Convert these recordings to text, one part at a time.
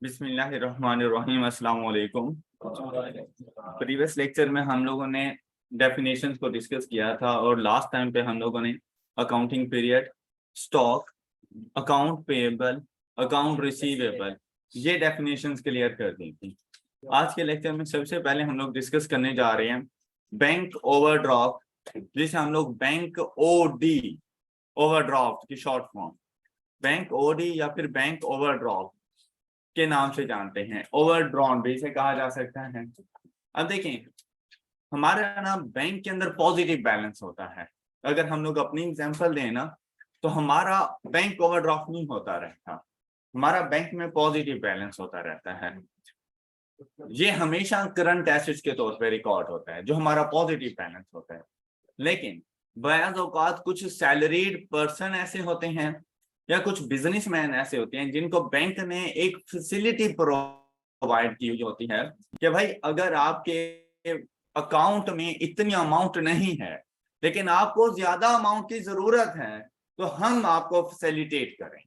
बिस्मिल्लाहिर्रहमानिर्रहीम, अस्सलाम वालेकुम। प्रीवियस लेक्चर में हम लोगों ने डेफिनेशंस को डिस्कस किया था और लास्ट टाइम पे हम लोगों ने accounting period, stock, account payable, account receivable, ये डेफिनेशंस क्लियर कर दी थी। आज के लेक्चर में सबसे पहले हम लोग डिस्कस करने जा रहे हैं बैंक ओवरड्राफ्ट, जिसे हम लोग बैंक ओडी, ओवरड्राफ्ट की शॉर्ट फॉर्म, बैंक ओडी या फिर बैंक ओवरड्राफ्ट के नाम से जानते हैं। ओवरड्रॉन भी इसे कहा जा सकता है। अब देखें, हमारे ना बैंक के अंदर पॉजिटिव बैलेंस होता है। अगर हम लोग अपनी एग्जांपल दें ना, तो हमारा बैंक ओवरड्राफ्ट नहीं होता रहता, हमारा बैंक में पॉजिटिव बैलेंस होता रहता है। ये हमेशा करंट एसेट्स के तौर पे रिकॉर्ड होता है, जो हमारा पॉजिटिव बैलेंस होता है। लेकिन बाज़ औक़ात कुछ सैलरीड पर्सन ऐसे होते हैं या कुछ बिजनेसमैन ऐसे होते हैं जिनको बैंक ने एक फैसिलिटी प्रोवाइड की हुई होती है कि भाई अगर आपके अकाउंट में इतनी अमाउंट नहीं है लेकिन आपको ज्यादा अमाउंट की जरूरत है, तो हम आपको फैसिलिटेट करें।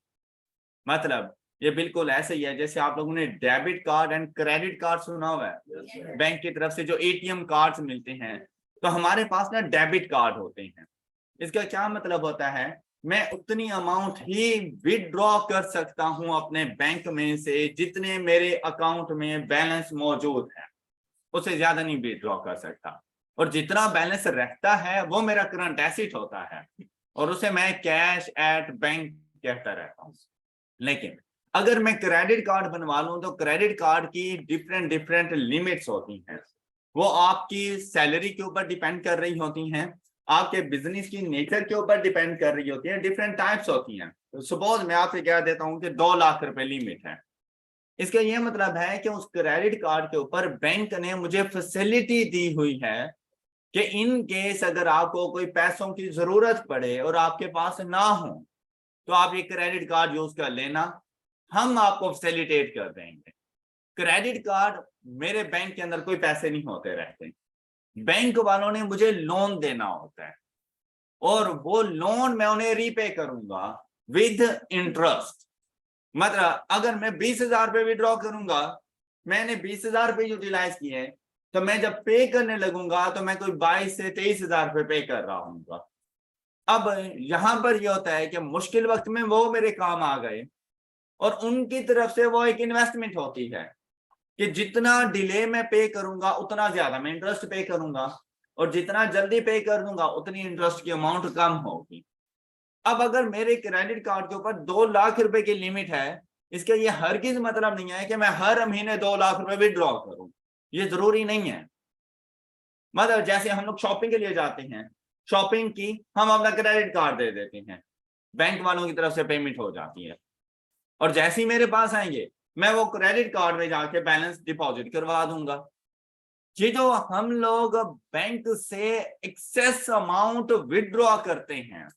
मतलब ये बिल्कुल ऐसे ही है जैसे आप लोगों ने debit card and credit card सुना हुआ है। बैंक की तरफ से जो एटीएम कार्ड्स मिलते हैं, तो हमारे पास ना डेबिट कार्ड होते हैं। इसका क्या मतलब होता है, मैं उतनी अमाउंट ही विदड्रॉ कर सकता हूं अपने बैंक में से जितने मेरे अकाउंट में बैलेंस मौजूद है, उससे ज्यादा नहीं विदड्रॉ कर सकता। और जितना बैलेंस रहता है वो मेरा करंट एसेट होता है और उसे मैं कैश एट बैंक कहता रहता हूं। लेकिन अगर मैं क्रेडिट कार्ड बनवा लूं तो क्रेडिट कार्ड की डिफरेंट डिफरेंट लिमिट्स होती हैं। वो आपकी सैलरी के ऊपर डिपेंड कर रही होती हैं, आपके बिजनेस की नेचर के ऊपर डिपेंड कर रही होती है, डिफरेंट टाइप्स होती हैं। तो सपोज मैं आपसे कह देता हूं कि 2 लाख रुपए लिमिट है। इसका ये मतलब है कि उस क्रेडिट कार्ड के ऊपर बैंक ने मुझे फैसिलिटी दी हुई है कि इन केस अगर आपको कोई पैसों की जरूरत पड़े और आपके पास ना हो, तो आप ये क्रेडिट कार्ड यूज कर लेना, हम आपको फैसिलिटेट कर देंगे। क्रेडिट कार्ड मेरे बैंक के अंदर कोई पैसे नहीं होते रहते, बैंक वालों ने मुझे लोन देना होता है और वो लोन मैं उन्हें रीपे करूंगा विद इंटरेस्ट। मतलब अगर मैं 20,000 रुपए विड्रॉ करूंगा, मैंने 20,000 रुपए यूटिलाइज किए, तो मैं जब पे करने लगूंगा तो मैं कोई 22 से 23,000 रुपए पे कर रहा हूँ। अब यहां पर यह होता है कि मुश्किल वक्त में वो मेरे काम आ गए और उनकी तरफ से वो एक इन्वेस्टमेंट होती है कि जितना डिले में पे करूंगा उतना ज्यादा मैं इंटरेस्ट पे करूंगा और जितना जल्दी पे कर दूंगा उतनी इंटरेस्ट की अमाउंट कम होगी। अब अगर मेरे क्रेडिट कार्ड के ऊपर 2 लाख रुपए की लिमिट है, इसका ये हरगिज मतलब नहीं है कि मैं हर महीने 2 लाख रुपए विड्रॉ करूं, ये जरूरी नहीं है। मतलब जैसे हम लोग शॉपिंग के लिए जाते हैं, शॉपिंग की हम अपना क्रेडिट कार्ड दे देते हैं, बैंक वालों की तरफ से पेमेंट हो जाती है और जैसे ही मेरे पास आएंगे मैं वो क्रेडिट कार्ड में जाके बैलेंस डिपॉजिट करवा दूंगा। ये जो हम लोग बैंक से एक्सेस अमाउंट विड्रॉ करते हैं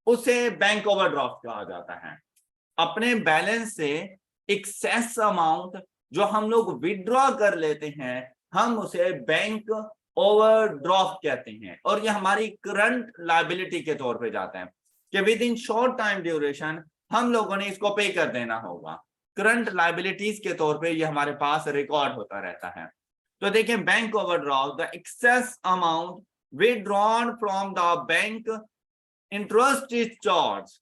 उसे बैंक ओवरड्राफ्ट कहा जाता है। अपने बैलेंस से एक्सेस अमाउंट जो हम लोग विड्रॉ कर लेते हैं, हम उसे बैंक ओवरड्राफ्ट कहते हैं और ये हमारी करंट लायबिलिटी के तौर पे जाता है कि with in short time duration हम लोगों ने इसको पे कर देना होगा। करंट लायबिलिटीज के तौर पे ये हमारे पास रिकॉर्ड होता रहता है। तो देखिए, bank overdraft, the excess amount withdrawn from the bank, interest is charge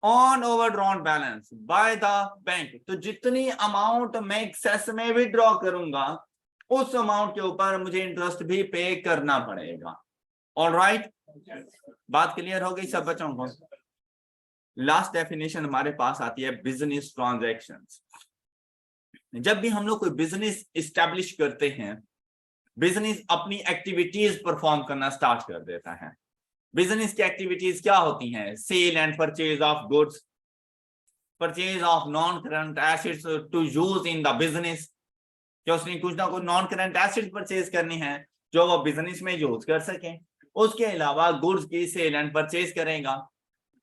on overdrawn balance by the bank. तो जितनी अमाउंट मैं एक्सेस में विड्रॉ करूंगा उस अमाउंट के ऊपर मुझे इंटरेस्ट भी पे करना पड़ेगा। ऑलराइट, बात क्लियर हो गई सब बच्चों को? लास्ट डेफिनेशन हमारे पास आती है बिजनेस ट्रांजैक्शंस। जब भी हम लोग कोई बिजनेस इस्टेब्लिश करते हैं, बिजनेस अपनी एक्टिविटीज परफॉर्म करना स्टार्ट कर देता है। बिजनेस की एक्टिविटीज क्या होती हैं? Sale and purchase of goods, purchase of non current assets to use in the business, कि उसने कुछ ना कुछ नॉन करंट एसेट्स परचेज करनी है जो वो बिजनेस में यूज कर सके। उसके अलावा गुड्स की सेल एंड परचेज करेगा।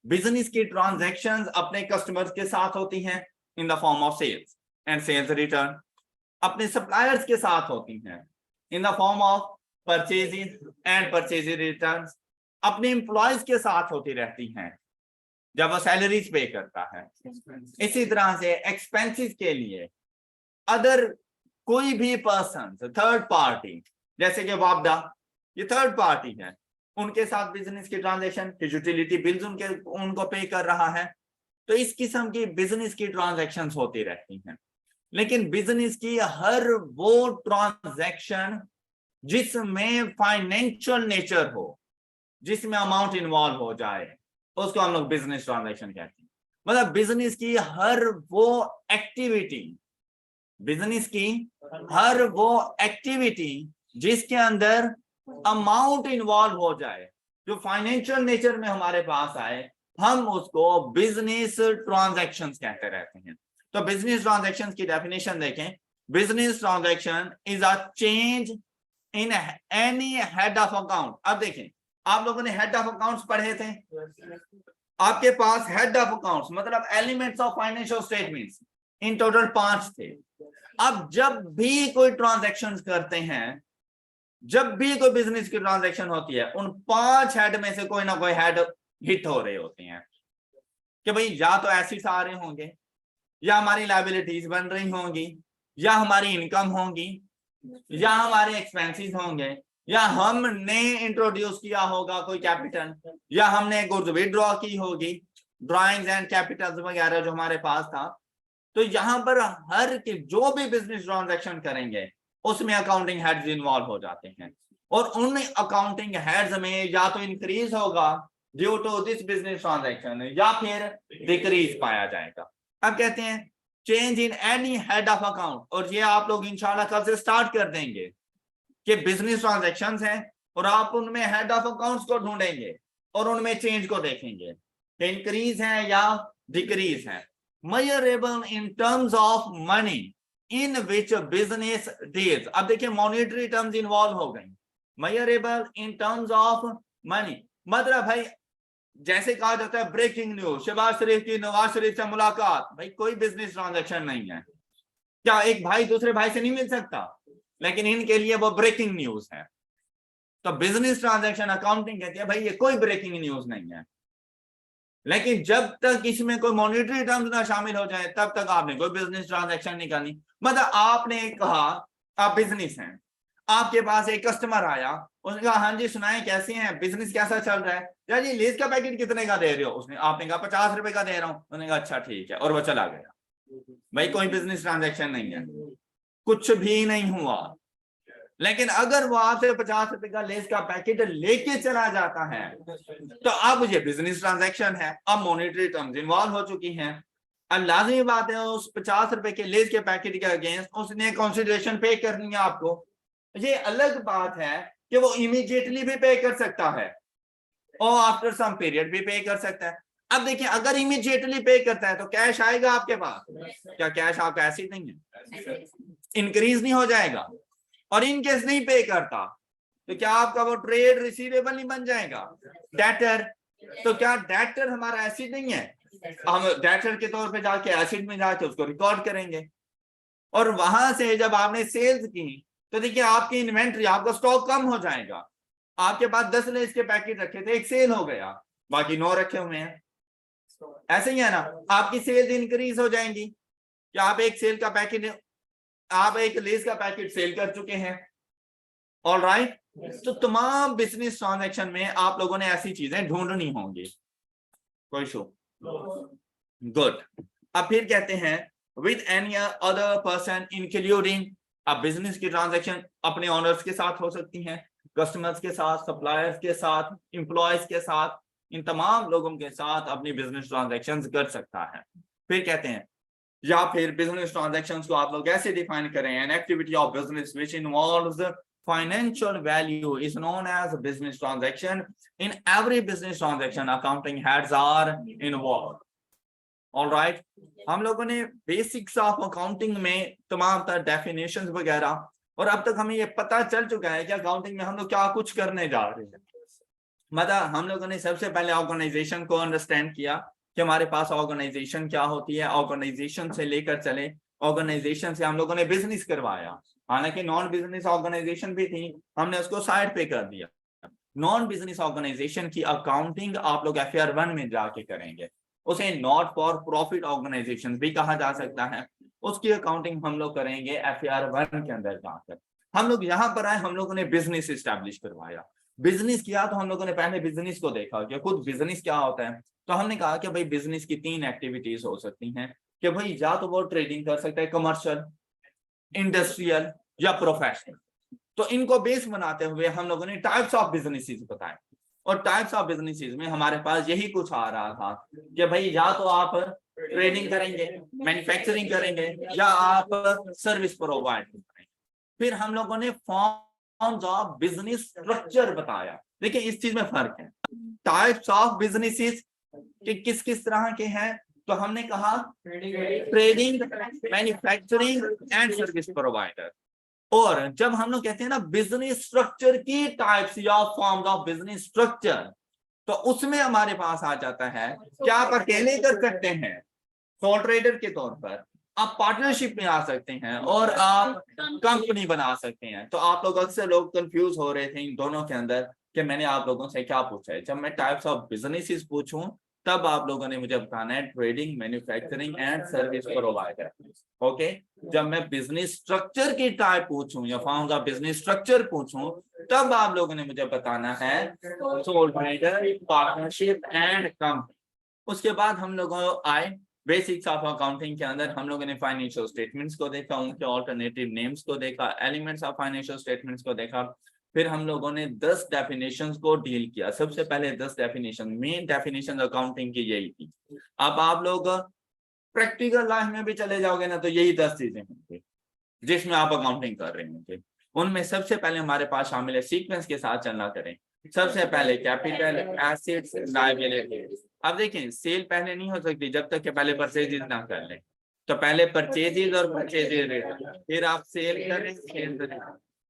बिजनेस की ट्रांजैक्शंस अपने कस्टमर्स के साथ होती हैं in the form of sales and sales return, अपने सप्लायर्स के साथ होती हैं in the form of purchases and purchase returns, अपने एम्प्लॉयज के साथ होती रहती हैं जब वो सैलरीज पे करता है। इसी तरह से एक्सपेंसेस के लिए अदर कोई भी पर्सन, थर्ड पार्टी, जैसे कि वापडा, ये थर्ड पार्टी है, उनके साथ बिजनेस की ट्रांजैक्शन, यूटिलिटी बिल्स उनको पे कर रहा है, तो इस किस्म की बिजनेस की ट्रांजैक्शन होती रहती हैं। लेकिन बिजनेस की हर वो ट्रांजैक्शन जिसमें फाइनेंशियल नेचर हो, जिसमें अमाउंट इन्वॉल्व हो जाए, उसको हम लोग बिजनेस ट्रांजैक्शन कहते हैं। मतलब बिजनेस की हर वो एक्टिविटी, बिजनेस की हर वो एक्टिविटी जिसके अंदर अमाउंट इन्वॉल्व हो जाए, जो फाइनेंशियल नेचर में हमारे पास आए, हम उसको बिजनेस ट्रांजैक्शंस कहते रहते हैं। तो बिजनेस ट्रांजैक्शंस की डेफिनेशन देखें, business transaction is a change in any head of account. अब देखें, आप लोगों ने हेड ऑफ अकाउंट्स पढ़े थे, आपके पास हेड ऑफ अकाउंट्स मतलब elements of financial statements in total 5 थे। अब जब भी कोई ट्रांजैक्शन करते हैं, जब भी कोई बिजनेस की ट्रांजैक्शन होती है, उन 5 हेड में से कोई ना कोई हेड हिट हो रहे होते हैं कि भाई या तो एसेट्स आ रहे होंगे, या हमारी लायबिलिटीज बन रही होंगी, या हमारी इनकम होंगी, या हमारे एक्सपेंसेस होंगे, या हमने इंट्रोड्यूस किया होगा कोई कैपिटल, या हमने गुड्स विड्रॉ की होगी, ड्राइंग्स एंड कैपिटल्स वगैरह जो हमारे पास था। तो यहां पर हर के जो भी बिजनेस ट्रांजैक्शन करेंगे उसमें अकाउंटिंग हेड्स इन्वॉल्व हो जाते हैं, और उन अकाउंटिंग हेड्स में या तो इंक्रीज होगा due to this business transaction, या फिर डिक्रीज पाया जाएगा। अब कहते हैं change in any head of account, और ये आप लोग इंशाल्लाह कल से स्टार्ट कर देंगे कि बिजनेस ट्रांजैक्शंस हैं और आप उनमें हेड ऑफ अकाउंट्स को ढूंढेंगे और उनमें चेंज को देखेंगे कि इंक्रीज है या डिक्रीज है। Measurable in terms of money in which business deals. अब देखिए मॉनेटरी टर्म्स इन्वॉल्व हो गई, measurable in terms of money, मतलब भाई जैसे कहा जाता है ब्रेकिंग न्यूज, शहबाज शरीफ की नवाज शरीफ से मुलाकात, भाई कोई बिजनेस ट्रांजैक्शन नहीं है, क्या एक भाई दूसरे भाई से नहीं मिल सकता, लेकिन इनके लिए वो ब्रेकिंग न्यूज है। तो बिजनेस ट्रांजैक्शन अकाउंटिंग कहती है भाई ये कोई ब्रेकिंग न्यूज नहीं है, लेकिन जब तक इसमें कोई मॉनेटरी टर्म्स ना शामिल हो जाए तब तक आपने कोई बिजनेस ट्रांजैक्शन नहीं करनी। मतलब आपने कहा आप बिजनेस हैं, आपके पास एक कस्टमर आया, उसने कहा हाँ जी सुनाए कैसे हैं, बिजनेस कैसा चल रहा है, यार जी लेस का पैकेट कितने का दे रहे हो, उसने आपने कहा 50 रुपए का दे रहा हूं, उसने कहा अच्छा ठीक है, और वो चला गया। भाई कोई बिजनेस ट्रांजैक्शन नहीं है, कुछ भी नहीं हुआ। लेकिन अगर वो आपसे 50 रुपए का लेस का पैकेट लेके चला जाता है तो अब ये बिजनेस ट्रांजैक्शन है, अब मॉनेटरी टर्म्स इन्वॉल्व हो चुकी हैं। अब लाजमी बात है उस 50 रुपए के लेस के पैकेट के अगेंस्ट उसने कंसिडरेशन पे करनी है आपको। ये अलग बात है कि वो इमीडिएटली भी पे कर सकता है और आफ्टर सम पीरियड भी पे कर सकता है। अब देखिए अगर इमीडिएटली पे करता है तो कैश आएगा आपके पास, क्या कैश आपका ऐसे नहीं है, इंक्रीज नहीं हो जाएगा, और इन केस नहीं पे करता तो क्या आपका वो ट्रेड रिसीवेबल नहीं बन जाएगा, डेटर। तो क्या डेटर हमारा एसिड नहीं है, हम डेटर के तौर पे जाके एसिड में जाके उसको रिकॉर्ड करेंगे, और वहां से जब आपने सेल्स की तो देखिए आपकी इन्वेंट्री, आपका स्टॉक कम हो जाएगा। आपके पास 10 लेस के पैकेट रखे थे, एक सेल हो गया, बाकी 9 रखे हुए हैं, ऐसे ही है ना। आपकी सेल्स इंक्रीज हो जाएंगी कि आप एक सेल का पैकेट, आप एक लेस का पैकेट सेल कर चुके हैं, ऑल राइट। तो तमाम बिजनेस ट्रांजैक्शन में आप लोगों ने ऐसी चीजें ढूंढनी होंगी, कोई शो गुड। अब फिर कहते हैं with any other person including, अब बिजनेस की ट्रांजैक्शन अपने ऑनर्स के साथ हो सकती हैं, कस्टमर्स के साथ, सप्लायर्स के साथ, एम्प्लॉयज के साथ, इन तमाम लोगों के साथ अपनी बिजनेस ट्रांजैक्शंस कर सकता है। फिर कहते हैं या फिर बिजनेस ट्रांजैक्शंस को आप लोग ऐसे डिफाइन करें, an activity of business which involves financial value is known as a business transaction. In every business transaction accounting heads are involved. All right, हम लोगों ने बेसिक्स ऑफ अकाउंटिंग में तमाम तरह डेफिनेशंस वगैरह, और अब तक हमें ये पता चल चुका है कि अकाउंटिंग में हम लोग क्या कुछ करने जा रहे हैं। मतलब हम लोगों ने सबसे पहले ऑर्गेनाइजेशन को अंडरस्टैंड किया कि हमारे पास ऑर्गेनाइजेशन क्या होती है, ऑर्गेनाइजेशन से लेकर चले, ऑर्गेनाइजेशन से हम लोगों ने बिजनेस करवाया, हालांकि नॉन बिजनेस ऑर्गेनाइजेशन भी थी, हमने उसको साइड पे कर दिया। नॉन बिजनेस ऑर्गेनाइजेशन की अकाउंटिंग आप लोग FR1 में जाके करेंगे, उसे नॉट फॉर प्रॉफिट ऑर्गेनाइजेशन भी कहा जा सकता है, उसकी अकाउंटिंग हम लोग करेंगे FAR 1 के अंदर जाकर। हम लोग यहाँ पर आए, हम लोगों ने बिजनेस इस्टेब्लिश करवाया, बिजनेस किया, तो हम लोगों ने पहले बिजनेस को देखा कि खुद बिजनेस क्या होता है। तो हमने कहा कि भाई बिजनेस की 3 एक्टिविटीज हो सकती हैं, कि भाई या तो वो ट्रेडिंग कर सकता है, कमर्शियल, इंडस्ट्रियल या प्रोफेशनल। तो इनको बेस बनाते हुए हम लोगों ने टाइप्स ऑफ बिजनेसेस बताए, और टाइप्स ऑफ बिजनेसेस में हमारे पास यही कुछ आ रहा था कि भाई या तो आप ट्रेडिंग करेंगे, मैन्युफैक्चरिंग करेंगे, या आप सर्विस प्रोवाइड करेंगे। फिर हम लोगों ने फॉर्म्स ऑफ बिजनेस स्ट्रक्चर बताया। देखिए इस चीज में फर्क है, टाइप्स ऑफ बिजनेसेस कि किस किस तरह के हैं। तो हमने कहा trading, manufacturing and service provider. और जब हम लोग कहते हैं ना बिजनेस स्ट्रक्चर की टाइप्स या फॉर्म्स ऑफ बिजनेस स्ट्रक्चर, तो उसमें हमारे पास आ जाता है कि आप अकेले कर सकते हैं सोल ट्रेडर के तौर पर, आप पार्टनरशिप में आ सकते हैं, और आप कंपनी बना सकते हैं। तो आप लोग अक्सर लोग कंफ्यूज हो रहे थे इन दोनों के अंदर कि मैंने आप लोगों से क्या पूछा है। जब मैं टाइप्स ऑफ बिजनेसेस पूछूं तब आप लोगों ने मुझे बताना है trading, manufacturing and service provider. Okay, जब मैं बिजनेस स्ट्रक्चर की टाइप पूछूं या फॉर्म्स ऑफ बिजनेस स्ट्रक्चर पूछूं तब आप लोगों ने मुझे बताना है soul trader, partnership and company. उसके बाद हम लोग आए बेसिक्स ऑफ अकाउंटिंग के अंदर। हम लोगों ने फाइनेंशियल स्टेटमेंट्स को देखा, उनके ऑल्टरनेटिव नेम्स को देखा, एलिमेंट्स ऑफ फाइनेंशियल स्टेटमेंट्स को देखा। फिर हम लोगों ने 10 डेफिनेशंस को डील किया। सबसे पहले 10 डेफिनेशन, मेन डेफिनेशन अकाउंटिंग की यही थी। अब आप लोग प्रैक्टिकल लाइफ में भी चले जाओगे ना तो यही 10 चीजें होंगी जिसमें आप अकाउंटिंग कर रहे होंगे। उनमें सबसे पहले हमारे पास शामिल है, सीक्वेंस के साथ चलना करें। सबसे पहले कैपिटल, एसेट्स, लायबिलिटी। अब देखें सेल पहले नहीं हो सकती जब तक कि पहले परचेजेस ना कर लें। तो पहले परचेजेस और परचेजेस रेट, फिर आप सेल करें, सेल करें,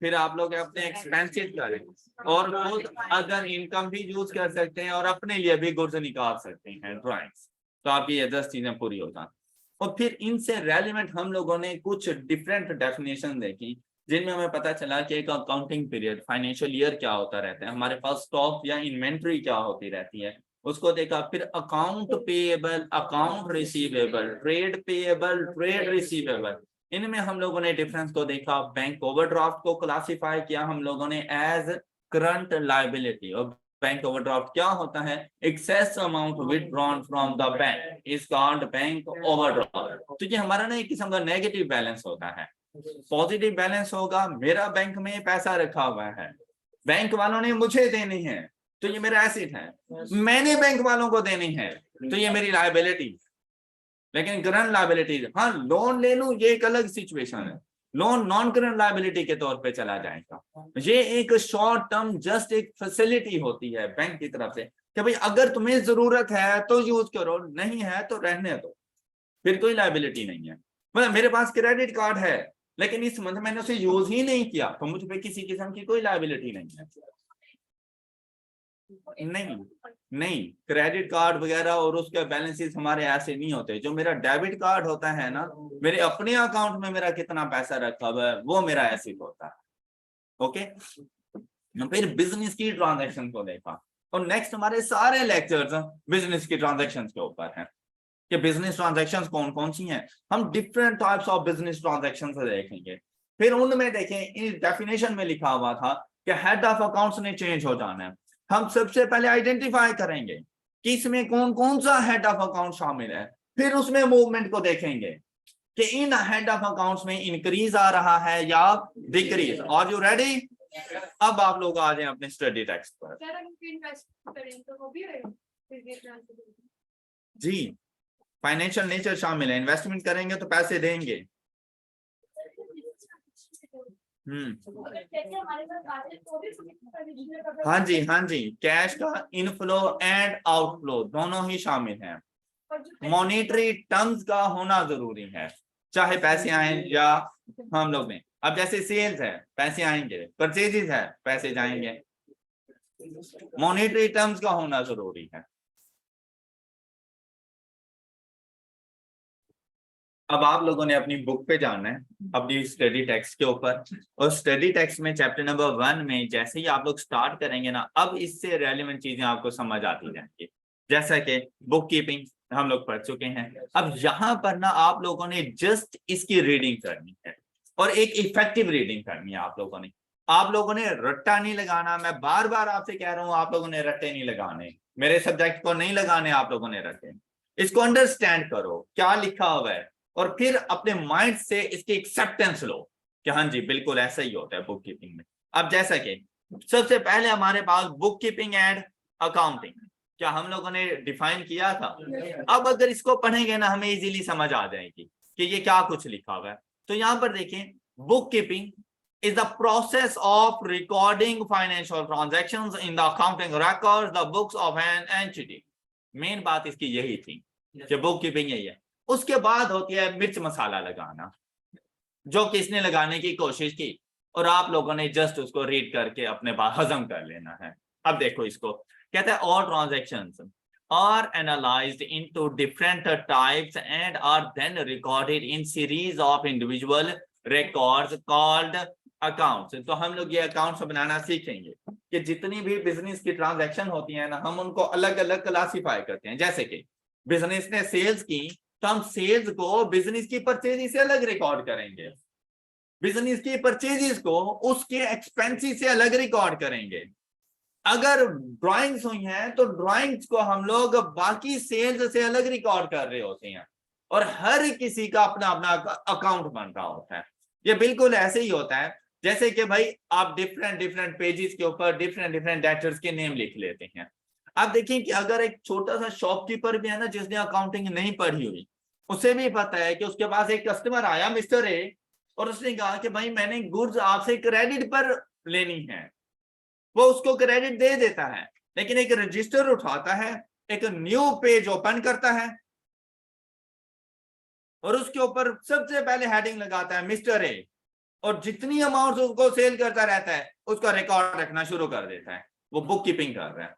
फिर आप लोग अपने एक्सपेंसेस करें, और खुद अदर इनकम भी यूज कर सकते हैं, और अपने लिए भी गुड्स निकाल सकते हैं, ड्राइंग्स। तो आपकी ये 10 चीजें पूरी हो जाती। और फिर इनसे रेलिवेंट हम लोगों ने कुछ डिफरेंट डेफिनेशन देखी जिनमें हमें पता चला कि एक अकाउंटिंग पीरियड, फाइनेंशियल ईयर क्या होता रहता है, हमारे पास स्टॉक या इन्वेंट्री क्या होती रहती है, उसको देखा। फिर account payable, account receivable, trade payable, trade receivable, इनमें हम लोगों ने डिफरेंस को देखा। बैंक ओवरड्राफ्ट को क्लासिफाई किया हम लोगों ने एज करंट लायबिलिटी। और बैंक ओवरड्राफ्ट क्या होता है? Excess amount withdrawn from the bank is called bank overdraft. तो ये हमारा ना एक किस्म का नेगेटिव बैलेंस होता है। पॉजिटिव बैलेंस होगा, मेरा बैंक में पैसा रखा हुआ है, बैंक वालों ने मुझे देनी है, तो ये मेरा एसेट है। मैंने बैंक वालों को देनी है, तो ये मेरी लायबिलिटी। लेकिन करंट लायबिलिटी, हाँ लोन ले लूं ये एक अलग सिचुएशन है, लोन नॉन करंट लायबिलिटी के तौर पे चला जाएगा। ये एक शॉर्ट टर्म जस्ट एक फैसिलिटी होती है बैंक की तरफ से कि भाई अगर तुम्हें जरूरत है तो यूज करो, नहीं है तो रहने दो, फिर कोई लायबिलिटी नहीं है। मतलब मेरे पास क्रेडिट कार्ड है लेकिन इस मंथ मैंने उसे यूज ही नहीं किया तो मुझ पे किसी किस्म की कोई लायबिलिटी नहीं है। नहीं नहीं, क्रेडिट कार्ड वगैरह और उसके बैलेंसेस हमारे ऐसे नहीं होते। जो मेरा डेबिट कार्ड होता है ना, मेरे अपने अकाउंट में मेरा कितना पैसा रखा हुआ है वो मेरा एसेट होता है। ओके, फिर बिजनेस की ट्रांजैक्शन को देखा, और नेक्स्ट हमारे सारे लेक्चर्स बिजनेस की ट्रांजैक्शन के ऊपर हैं कि बिजनेस ट्रांजैक्शंस कौन कौन सी हैं। हम different types of business transactions देखेंगे। फिर उनमें देखें, इस डेफिनेशन में लिखा हुआ था कि हेड ऑफ अकाउंट्स ने चेंज हो जाना है। हम सबसे पहले आइडेंटिफाई करेंगे कि इसमें कौन कौन सा हेड ऑफ अकाउंट शामिल है, फिर उसमें मूवमेंट को देखेंगे कि इन हेड ऑफ अकाउंट्स में इंक्रीज आ रहा है या डिक्रीज। Are you ready? अब आप लोग आ जाए अपने स्टडी टेक्स्ट पर। जी, फाइनेंशियल नेचर शामिल है, इन्वेस्टमेंट करेंगे तो पैसे देंगे। हाँ जी, हाँ जी, कैश का इनफ्लो एंड आउटफ्लो दोनों ही शामिल हैं। मॉनेटरी टर्म्स का होना जरूरी है, चाहे पैसे आए या हम लोग में। अब जैसे सेल्स है पैसे आएंगे, परचेजेस है पैसे जाएंगे, मॉनेटरी टर्म्स का होना जरूरी है। अब आप लोगों ने अपनी बुक पे जाना है, अपनी स्टडी टेक्स्ट के ऊपर, और स्टडी टेक्स्ट में चैप्टर नंबर 1 में जैसे ही आप लोग स्टार्ट करेंगे ना, अब इससे रेलेवेंट चीजें आपको समझ आती जाएंगी। जैसा कि बुक कीपिंग, हम लोग पढ़ चुके हैं। अब यहाँ पर ना आप लोगों ने जस्ट इसकी रीडिंग करनी है और एक इफेक्टिव रीडिंग करनी है। आप लोगों ने रट्टा नहीं लगाना। मैं बार बार आपसे कह रहा हूं, आप लोगों ने रट्टे नहीं लगाने, मेरे सब्जेक्ट को नहीं लगाने आप लोगों ने रट्टे। इसको अंडरस्टैंड करो क्या लिखा हुआ है और फिर अपने माइंड से इसकी एक्सेप्टेंस लो कि हाँ जी बिल्कुल ऐसा ही होता है बुक कीपिंग में। अब जैसा कि सबसे पहले हमारे पास बुक कीपिंग एंड अकाउंटिंग क्या हम लोगों ने डिफाइन किया था। अब अगर इसको पढ़ेंगे ना हमें इजीली समझ आ जाएगी कि ये क्या कुछ लिखा हुआ है। तो यहाँ पर देखें, book keeping is the process of recording financial transactions in the accounting records, the books of an entity. Main बात इसकी यही थी कि बुक कीपिंग यही है। उसके बाद होती है मिर्च मसाला लगाना, जो किसने लगाने की कोशिश की और आप लोगों ने जस्ट उसको रीड करके अपने बात हजम कर लेना है। अब देखो इसको कहते हैं all transactions are analyzed into different types and are then recorded in series of individual records called accounts। तो हम लोग ये अकाउंट्स बनाना सीखेंगे कि जितनी भी बिजनेस की ट्रांजैक्शन होती है ना हम उनको अलग अलग क्लासिफाई करते हैं। जैसे कि बिजनेस ने सेल्स की तो हम सेल्स को बिजनेस की परचेज से अलग रिकॉर्ड करेंगे, बिजनेस की परचेजेस को उसके एक्सपेंसेस से अलग रिकॉर्ड करेंगे। अगर ड्राइंग्स हुई हैं तो ड्राइंग्स को हम लोग बाकी सेल्स से अलग रिकॉर्ड कर रहे होते हैं और हर किसी का अपना अपना अकाउंट बन रहा होता है। ये बिल्कुल ऐसे ही होता है जैसे कि भाई आप डिफरेंट डिफरेंट पेजेस के ऊपर डिफरेंट डिफरेंट डेटर्स के नेम लिख लेते हैं। आप देखिए कि अगर एक छोटा सा शॉपकीपर भी है ना जिसने अकाउंटिंग नहीं पढ़ी हुई, उसे भी पता है कि उसके पास एक कस्टमर आया मिस्टर ए और उसने कहा कि भाई मैंने गुड्स आपसे क्रेडिट पर लेनी है, वो उसको क्रेडिट दे देता है। लेकिन एक रजिस्टर उठाता है, एक न्यू पेज ओपन करता है और उसके ऊपर सबसे पहले हेडिंग लगाता है मिस्टर ए और जितनी अमाउंट उसको सेल करता रहता है उसका रिकॉर्ड रखना शुरू कर देता है। वो बुक कीपिंग कर रहा है।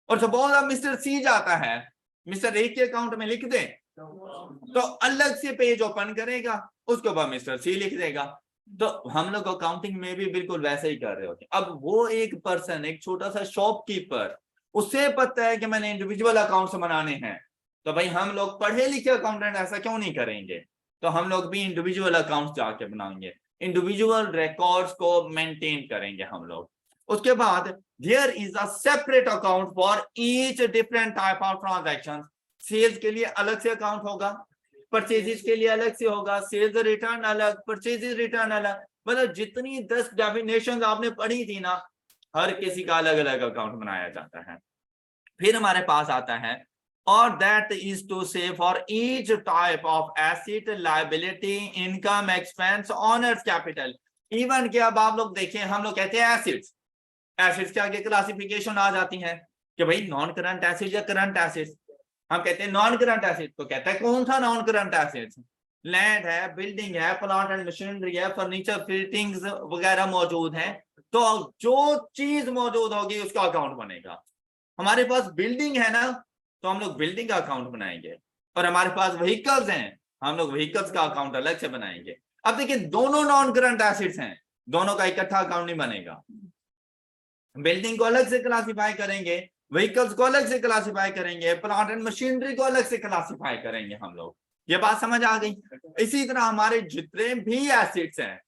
और सपोज अब मिस्टर सी जाता है, मिस्टर ए के अकाउंट में लिख दे तो अलग से पेज ओपन करेगा, उसके बाद मिस्टर सी लिख देगा। तो हम लोग अकाउंटिंग में भी बिल्कुल वैसे ही कर रहे होते हैं। अब वो एक पर्सन, एक छोटा सा शॉपकीपर, उसे पता है कि मैंने इंडिविजुअल अकाउंट्स बनाने हैं, तो भाई हम लोग पढ़े लिखे अकाउंटेंट ऐसा क्यों नहीं करेंगे। तो हम लोग भी इंडिविजुअल अकाउंट्स जाके बनाएंगे, इंडिविजुअल रिकॉर्ड्स को मेंटेन करेंगे हम लोग। उसके बाद there is a separate account for each different type of transaction. Sales के लिए अलग से अकाउंट होगा, परचेजेस के लिए अलग से होगा, सेल्स रिटर्न अलग, परचेजेस रिटर्न अलग। मतलब जितनी 10 डेफिनेशन आपने पढ़ी थी ना, हर किसी का अलग अलग अकाउंट बनाया जाता है। फिर हमारे पास आता है और दैट इज टू से for each type of asset, liability, income, expense, honours capital. Even के अब आप लोग देखें, हम लोग कहते हैं एसेट्स, एसेट्स के आगे क्लासिफिकेशन आ जाती है कि भाई नॉन करंट एसेट्स या करंट एसेट्स। हम कहते हैं नॉन करंट एसेट, तो कहता है कौन सा नॉन करंट एसेट्स, लैंड है, बिल्डिंग है, प्लांट एंड मशीनरी है, फर्नीचर फिटिंग्स वगैरह मौजूद है। तो जो चीज मौजूद होगी उसका अकाउंट बनेगा। हमारे पास बिल्डिंग है ना तो हम लोग बिल्डिंग का अकाउंट बनाएंगे, और हमारे पास व्हीकल्स हैं हम लोग व्हीकल्स का अकाउंट अलग से बनाएंगे। अब देखिए दोनों नॉन करंट एसेट्स हैं, दोनों का इकट्ठा अकाउंट नहीं बनेगा। बिल्डिंग को अलग से क्लासिफाई करेंगे, व्हीकल्स को अलग से क्लासिफाई करेंगे, प्लांट एंड मशीनरी को अलग से क्लासिफाई करेंगे हम लोग। ये बात समझ आ गई। इसी तरह हमारे जितने भी एसेट्स हैं,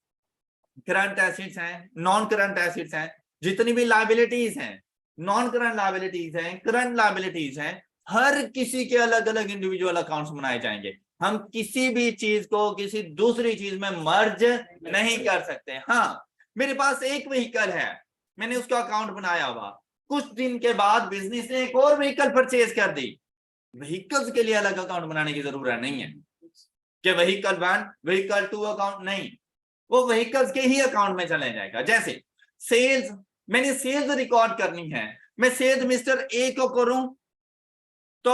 करंट एसेट्स हैं, नॉन करंट एसेट्स हैं, जितनी भी लायबिलिटीज हैं, नॉन करंट लायबिलिटीज हैं, करंट लायबिलिटीज हैं, हर किसी के अलग अलग इंडिविजुअल अकाउंट्स बनाए जाएंगे। हम किसी भी चीज को किसी दूसरी चीज में मर्ज नहीं कर सकते। हाँ, मेरे पास एक व्हीकल है, मैंने उसका अकाउंट बनाया हुआ, कुछ दिन के बाद बिजनेस ने एक और व्हीकल परचेज कर दी, व्हीकल्स के लिए अलग अकाउंट बनाने की जरूरत नहीं है कि व्हीकल 1 व्हीकल 2 अकाउंट, नहीं, वो व्हीकल्स के ही अकाउंट में चले जाएगा। जैसे सेल्स, मैंने सेल्स रिकॉर्ड करनी है, मैं सेल्स मिस्टर ए को करूं तो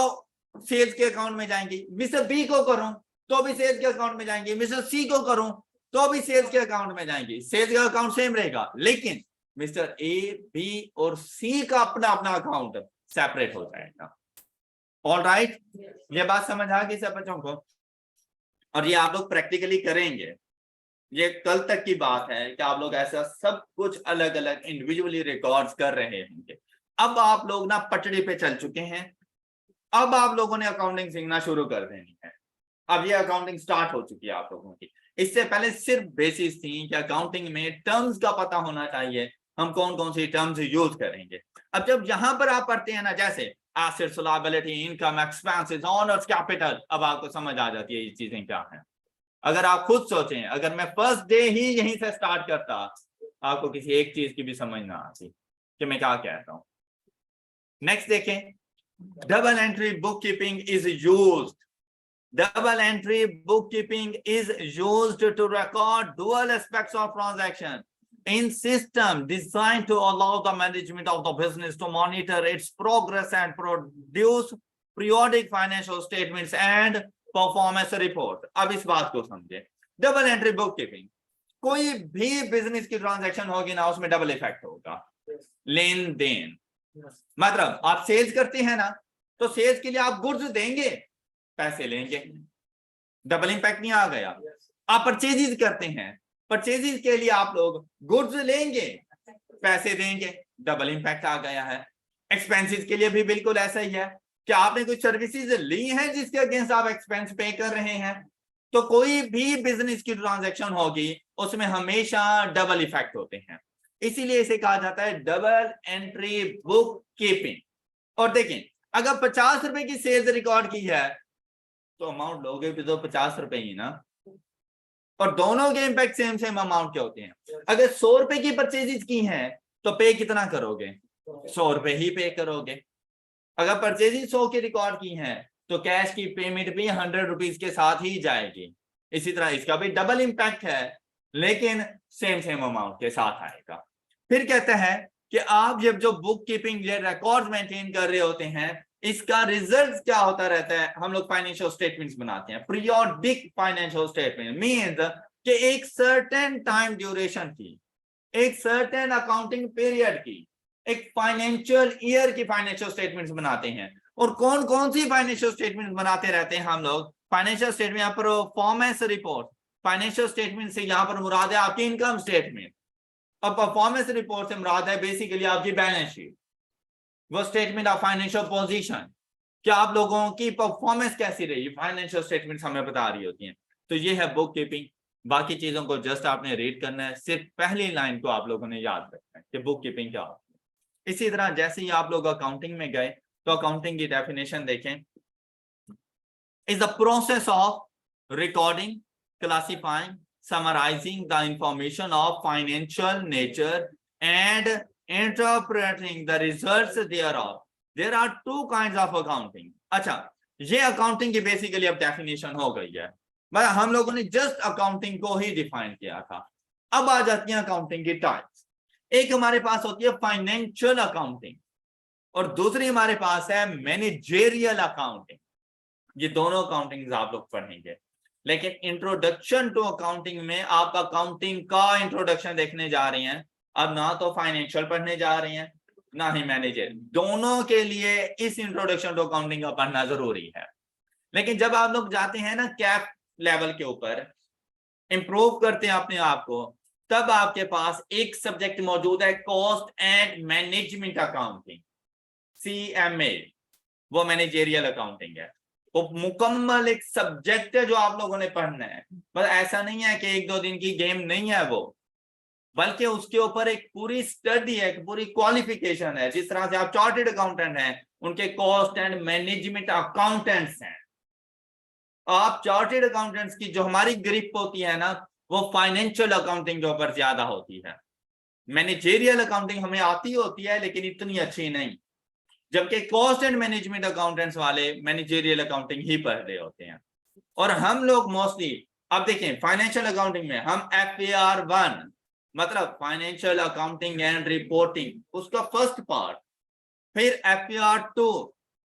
सेल्स के अकाउंट में जाएंगी, मिस्टर बी को करूं तो भी सेल्स के अकाउंट में जाएंगी, मिस्टर सी को करूं तो भी सेल्स के अकाउंट में जाएंगी। सेल्स का अकाउंट सेम रहेगा, लेकिन मिस्टर ए, बी और सी का अपना अपना अकाउंट सेपरेट हो जाएगा। ऑल राइट, ये बात समझ आ गई सब बच्चों को। और ये आप लोग प्रैक्टिकली करेंगे, ये कल तक की बात है कि आप लोग ऐसा सब कुछ अलग अलग इंडिविजुअली रिकॉर्ड्स कर रहे होंगे। अब आप लोग ना पटड़ी पे चल चुके हैं, अब आप लोगों ने अकाउंटिंग सीखना शुरू कर देनी है। अब ये अकाउंटिंग स्टार्ट हो चुकी है आप लोगों की। इससे पहले सिर्फ बेसिस थी कि अकाउंटिंग में टर्म्स का पता होना चाहिए, हम कौन कौन सी टर्म्स यूज करेंगे। अब जब यहां पर आप पढ़ते हैं ना, जैसे assets, liability, income, expenses, honours, capital, अब आपको समझ आ जाती है ये चीजें क्या है। अगर आप खुद सोचें, अगर मैं फर्स्ट डे ही यहीं से स्टार्ट करता, आपको किसी एक चीज की भी समझ ना आती कि मैं क्या कहता हूं। नेक्स्ट देखें, double entry book keeping is used. Double entry bookkeeping is used to record dual aspects of transaction in system designed to allow the management of the business to monitor its progress and produce periodic financial statements and performance report. अब इस बात को समझे, double entry book keeping, कोई भी business की transaction होगी ना, उसमें डबल इफेक्ट होगा, लेन देन। मतलब आप सेल्स करते हैं ना, तो सेल्स के लिए आप गुड्स देंगे, पैसे लेंगे, डबल इंपैक्ट नहीं आ गया। आप परचेजेस करते हैं, परचेजेस के लिए आप लोग गुड्स लेंगे, पैसे देंगे, डबल इंपैक्ट आ गया है। एक्सपेंसेस के लिए भी बिल्कुल ऐसा ही है कि आपने कुछ सर्विसेज ली हैं जिसके अगेंस्ट आप एक्सपेंस पे कर रहे हैं, तो कोई भी बिजनेस की ट्रांजैक्शन होगी उसमें हमेशा डबल इफेक्ट होते हैं, इसीलिए इसे कहा जाता है डबल एंट्री बुक कीपिंग। और देखें, अगर 50 रुपए की सेल्स रिकॉर्ड की है तो अमाउंट लोगे भी तो 50 रुपए ही ना, और दोनों के इंपैक्ट सेम सेम अमाउंट के होते हैं। अगर 100 रुपए की परचेजेस की हैं तो पे कितना करोगे, 100 रुपए ही पे करोगे। अगर परचेजेस 100 की रिकॉर्ड की हैं तो कैश की पेमेंट भी 100 रुपीज के साथ ही जाएगी। इसी तरह इसका भी डबल इंपैक्ट है, लेकिन सेम सेम अमाउंट के साथ आएगा। फिर कहते हैं कि आप जब जो बुक कीपिंग रिकॉर्ड मेंटेन कर रहे होते हैं, इसका रिजल्ट क्या होता रहता है, हम लोग फाइनेंशियल स्टेटमेंट्स बनाते हैं। पीरियोडिक फाइनेंशियल स्टेटमेंट मींस कि एक सर्टेन टाइम ड्यूरेशन की, एक सर्टेन अकाउंटिंग पीरियड की, एक फाइनेंशियल ईयर की फाइनेंशियल स्टेटमेंट्स बनाते हैं। और कौन कौन सी फाइनेंशियल स्टेटमेंट बनाते रहते हैं हम लोग। फाइनेंशियल स्टेटमेंट, यहाँ पर परफॉर्मेंस रिपोर्ट, फाइनेंशियल स्टेटमेंट से यहाँ पर मुराद है आपकी इनकम स्टेटमेंट, और परफॉर्मेंस रिपोर्ट से मुराद है बेसिकली आपकी बैलेंस शीट, वो स्टेटमेंट ऑफ फाइनेंशियल पोजीशन, कि आप लोगों की परफॉर्मेंस कैसी रही, फाइनेंशियल स्टेटमेंट्स हमें बता रही होती हैं। तो ये है बुक कीपिंग। बाकी चीजों को जस्ट आपने रीड करना है, सिर्फ पहली लाइन को आप लोगों ने याद रखना है कि बुक कीपिंग क्या होती है। इसी तरह जैसे ही आप लोग अकाउंटिंग में गए तो अकाउंटिंग की डेफिनेशन देखें, is the process of recording, classifying, summarizing the information of financial nature and interpreting the results thereof. There are two kinds of accounting. अच्छा, ये अकाउंटिंग की बेसिकली अब डेफिनेशन हो गई है, मतलब हम लोगों ने जस्ट अकाउंटिंग को ही डिफाइन किया था। अब आ जाती है अकाउंटिंग की टाइप्स। एक हमारे पास होती है फाइनेंशियल अकाउंटिंग और दूसरी हमारे पास है मैनेजेरियल अकाउंटिंग। ये दोनों अकाउंटिंग आप लोग पढ़ेंगे, लेकिन इंट्रोडक्शन टू अकाउंटिंग में आप अकाउंटिंग का इंट्रोडक्शन देखने जा रहे हैं। अब ना तो फाइनेंशियल पढ़ने जा रहे हैं ना ही मैनेजर, दोनों के लिए इस इंट्रोडक्शन टू अकाउंटिंग का पढ़ना जरूरी है। लेकिन जब आप लोग जाते हैं ना कैप लेवल के ऊपर, इंप्रूव करते हैं अपने आप को, तब आपके पास एक सब्जेक्ट मौजूद है cost and management accounting, CMA, वो मैनेजेरियल अकाउंटिंग है। वो मुकम्मल एक सब्जेक्ट है जो आप लोगों ने पढ़ना है। बस ऐसा नहीं है कि 1-2 दिन की गेम नहीं है वो, बल्कि उसके ऊपर एक पूरी स्टडी है, एक पूरी क्वालिफिकेशन है। जिस तरह से आप चार्टेड अकाउंटेंट हैं, उनके कॉस्ट एंड मैनेजमेंट अकाउंटेंट्स हैं। आप चार्टेड अकाउंटेंट्स की जो हमारी ग्रिप होती है ना, वो फाइनेंशियल अकाउंटिंग के ऊपर ज्यादा होती है। मैनेजेरियल अकाउंटिंग हमें आती होती है लेकिन इतनी अच्छी नहीं, जबकि कॉस्ट एंड मैनेजमेंट अकाउंटेंट्स वाले मैनेजेरियल अकाउंटिंग ही पढ़ रहे होते हैं। और हम लोग मोस्टली, अब देखें फाइनेंशियल अकाउंटिंग में हम FAR1 मतलब फाइनेंशियल अकाउंटिंग एंड रिपोर्टिंग, उसका फर्स्ट पार्ट, फिर FAR2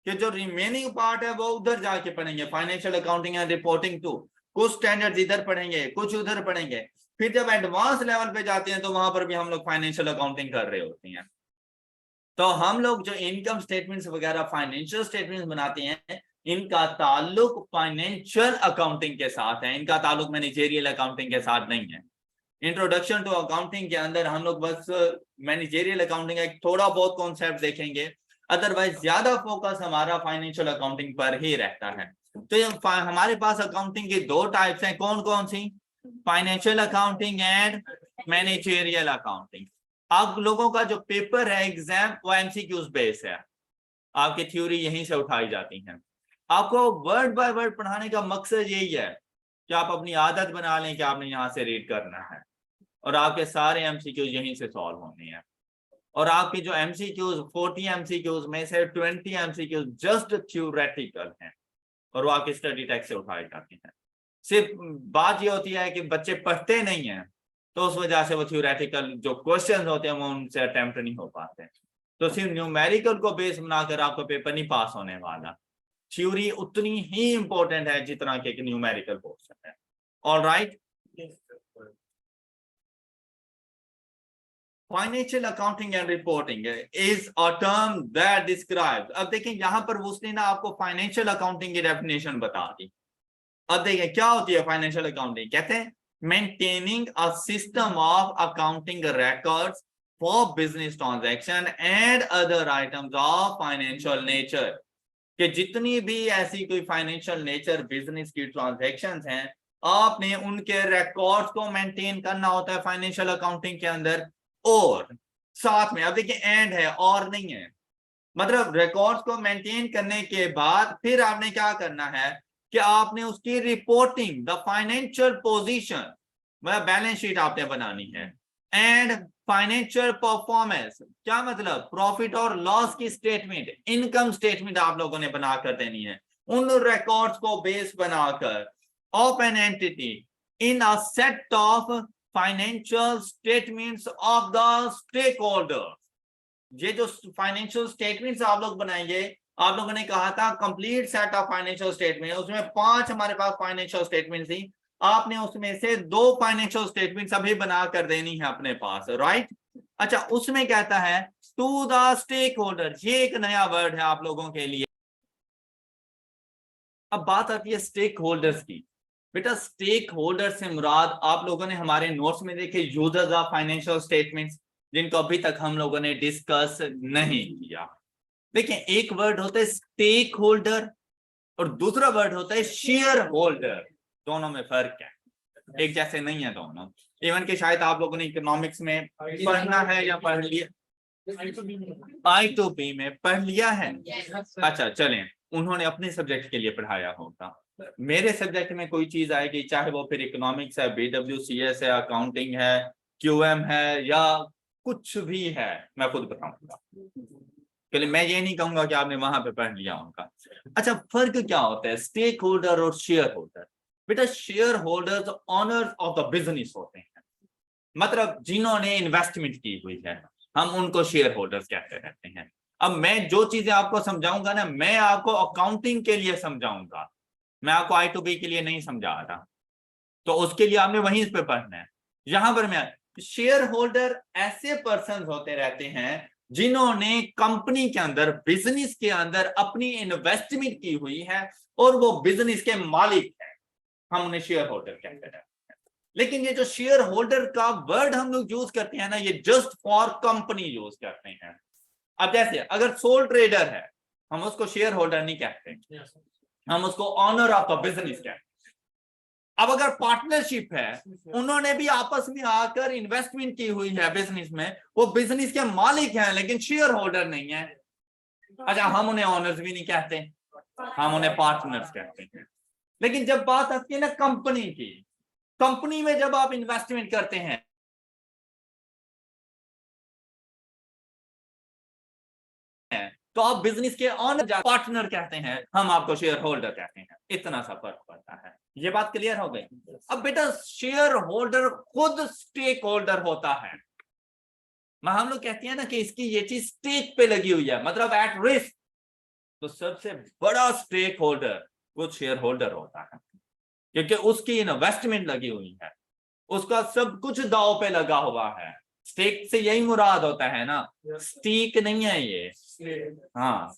के जो रिमेनिंग पार्ट है वो उधर जाके पढ़ेंगे, फाइनेंशियल अकाउंटिंग एंड रिपोर्टिंग 2। कुछ स्टैंडर्ड्स इधर पढ़ेंगे, कुछ उधर पढ़ेंगे। फिर जब एडवांस लेवल पे जाते हैं तो वहां पर भी हम लोग फाइनेंशियल अकाउंटिंग कर रहे होते हैं। तो हम लोग जो इनकम स्टेटमेंट्स वगैरह फाइनेंशियल स्टेटमेंट्स बनाते हैं, इनका ताल्लुक फाइनेंशियल अकाउंटिंग के साथ है, इनका ताल्लुक मैनेजेरियल अकाउंटिंग के साथ नहीं है। इंट्रोडक्शन टू अकाउंटिंग के अंदर हम लोग बस मैनेजेरियल अकाउंटिंग का एक थोड़ा बहुत कॉन्सेप्ट देखेंगे। अदरवाइज ज्यादा फोकस हमारा फाइनेंशियल अकाउंटिंग पर ही रहता है। तो ये हमारे पास अकाउंटिंग की दो टाइप्स हैं, कौन कौन सी? Financial accounting and managerial accounting. आप लोगों का जो पेपर है एग्जाम वो एमसीक्यूज बेस है, आपकी थ्योरी यहीं से उठाई जाती है। आपको वर्ड बाय वर्ड पढ़ाने का मकसद यही है कि आप अपनी आदत बना लें कि आपने यहाँ से रीड करना है और आपके सारे एमसीक्यूज यहीं से सॉल्व होने हैं। और आपके जो एमसीक्यूज 40 एमसीक्यूज में से 20 एमसीक्यूज जस्ट थ्योरेटिकल हैं और वो आपके स्टडी टेक्स्ट से उठाए जाते हैं। सिर्फ बात ये होती है कि बच्चे पढ़ते नहीं हैं, तो उस वजह से वो थ्योरेटिकल जो क्वेश्चंस होते हैं वो उनसे अटेम्प्ट नहीं हो पाते। तो सिर्फ न्यूमेरिकल को बेस बनाकर आपका पेपर नहीं पास होने वाला। थ्योरी उतनी ही इंपॉर्टेंट है जितना कि न्यूमेरिकल पोर्शन है। Alright, financial accounting and reporting is a term that describes. अब देखें यहाँ पर उसने ना आपको फाइनेंशियल अकाउंटिंग की डेफिनेशन बता दी। अब देखें क्या होती है फाइनेंशियल अकाउंटिंग। कहते हैं maintaining a system of accounting records for business transaction and other items of financial nature. कि जितनी भी ऐसी कोई फाइनेंशियल नेचर बिजनेस की ट्रांजैक्शंस हैं, आपने उनके रिकॉर्ड्स को मेंटेन करना होता है फाइनेंशियल अकाउंटिंग के अंदर। और साथ में अब देखिए एंड है और नहीं है, मतलब रिकॉर्ड्स को मेंटेन करने के बाद फिर आपने क्या करना है कि आपने उसकी रिपोर्टिंग द फाइनेंशियल पोजीशन, मतलब बैलेंस शीट आपने बनानी है। एंड फाइनेंशियल परफॉर्मेंस, क्या मतलब? प्रॉफिट और लॉस की स्टेटमेंट, इनकम स्टेटमेंट आप लोगों ने बनाकर देनी है उन रिकॉर्ड्स को बेस बनाकर of an entity in a set of financial statements of the stakeholder. ये जो फाइनेंशियल स्टेटमेंट्स आप लोग बनाएंगे, आप लोगों ने कहा था complete set of financial statement, उसमें 5 हमारे पास फाइनेंशियल स्टेटमेंट थी, आपने उसमें से 2 फाइनेंशियल स्टेटमेंट अभी बना कर देनी है अपने पास, राइट। अच्छा, उसमें कहता है टू द स्टेक होल्डर, ये एक नया वर्ड है आप लोगों के लिए। अब बात आती है स्टेक होल्डर्स की। बेटा स्टेक होल्डर से मुराद आप लोगों ने हमारे नोट्स में देखे यूजर्स ऑफ फाइनेंशियल स्टेटमेंट्स, जिनको अभी तक हम लोगों ने डिस्कस नहीं किया। देखिए एक वर्ड होता है स्टेक होल्डर और दूसरा वर्ड होता है शेयर होल्डर। दोनों में फर्क है, एक जैसे नहीं है दोनों। इवन के शायद आप लोगों ने इकोनॉमिक्स में पढ़ना है या पढ़ लिया, I2P में पढ़ लिया है। अच्छा चलें, उन्होंने अपने सब्जेक्ट के लिए पढ़ाया होगा। मेरे सब्जेक्ट में कोई चीज आएगी, चाहे वो फिर इकोनॉमिक्स है, BWCS है, अकाउंटिंग है, QM है या कुछ भी है, मैं खुद बताऊंगा। पहले मैं ये नहीं कहूंगा कि आपने वहां पे पढ़ लिया होगा। अच्छा फर्क क्या होता है स्टेक होल्डर और शेयर होल्डर? बेटा share holders honours of the business होते हैं, मतलब जिन्होंने इन्वेस्टमेंट की हुई है, हम उनको शेयर होल्डर्स कहते रहते हैं। अब मैं जो चीजें आपको समझाऊंगा ना, मैं आपको अकाउंटिंग के लिए समझाऊंगा, मैं आपको I2B के लिए नहीं समझा रहा, तो उसके लिए आपने वहीं पे पढ़ना है। यहां पर मैं शेयर होल्डर ऐसे पर्सन होते रहते हैं जिन्होंने कंपनी के अंदर, बिजनेस के अंदर अपनी इन्वेस्टमेंट की हुई है और वो बिजनेस के मालिक है, हम उन्हें शेयर होल्डर कहते हैं। लेकिन ये जो शेयर होल्डर का वर्ड हम लोग यूज करते हैं ना, ये जस्ट फॉर कंपनी यूज करते हैं। अब जैसे अगर सोल ट्रेडर है, हम उसको शेयर होल्डर नहीं कहते, हम उसको ऑनर ऑफ द बिजनेस कहते हैं। अब अगर पार्टनरशिप है, उन्होंने भी आपस में आकर इन्वेस्टमेंट की हुई है बिजनेस में, वो बिजनेस के मालिक हैं लेकिन शेयर होल्डर नहीं है। अच्छा हम उन्हें ऑनर्स भी नहीं कहते, हम उन्हें पार्टनर्स कहते हैं। लेकिन जब बात आती है ना कंपनी की, कंपनी में जब आप इन्वेस्टमेंट करते हैं तो आप बिजनेस के ऑनर पार्टनर कहते हैं, हम आपको शेयर होल्डर कहते हैं। इतना सा फर्क पड़ता है। ये बात क्लियर हो गई? अब बेटा शेयर होल्डर खुद स्टेक होल्डर होता है। हम लोग कहते हैं ना कि इसकी ये चीज स्टेक पे लगी हुई है, मतलब एट रिस्क, तो सबसे बड़ा स्टेक होल्डर वो शेयर होल्डर होता है, क्योंकि उसकी इन्वेस्टमेंट लगी हुई है, उसका सब कुछ दांव पे लगा हुआ है। स्टेक से यही मुराद होता है ना, स्टीक नहीं है ये। हाँ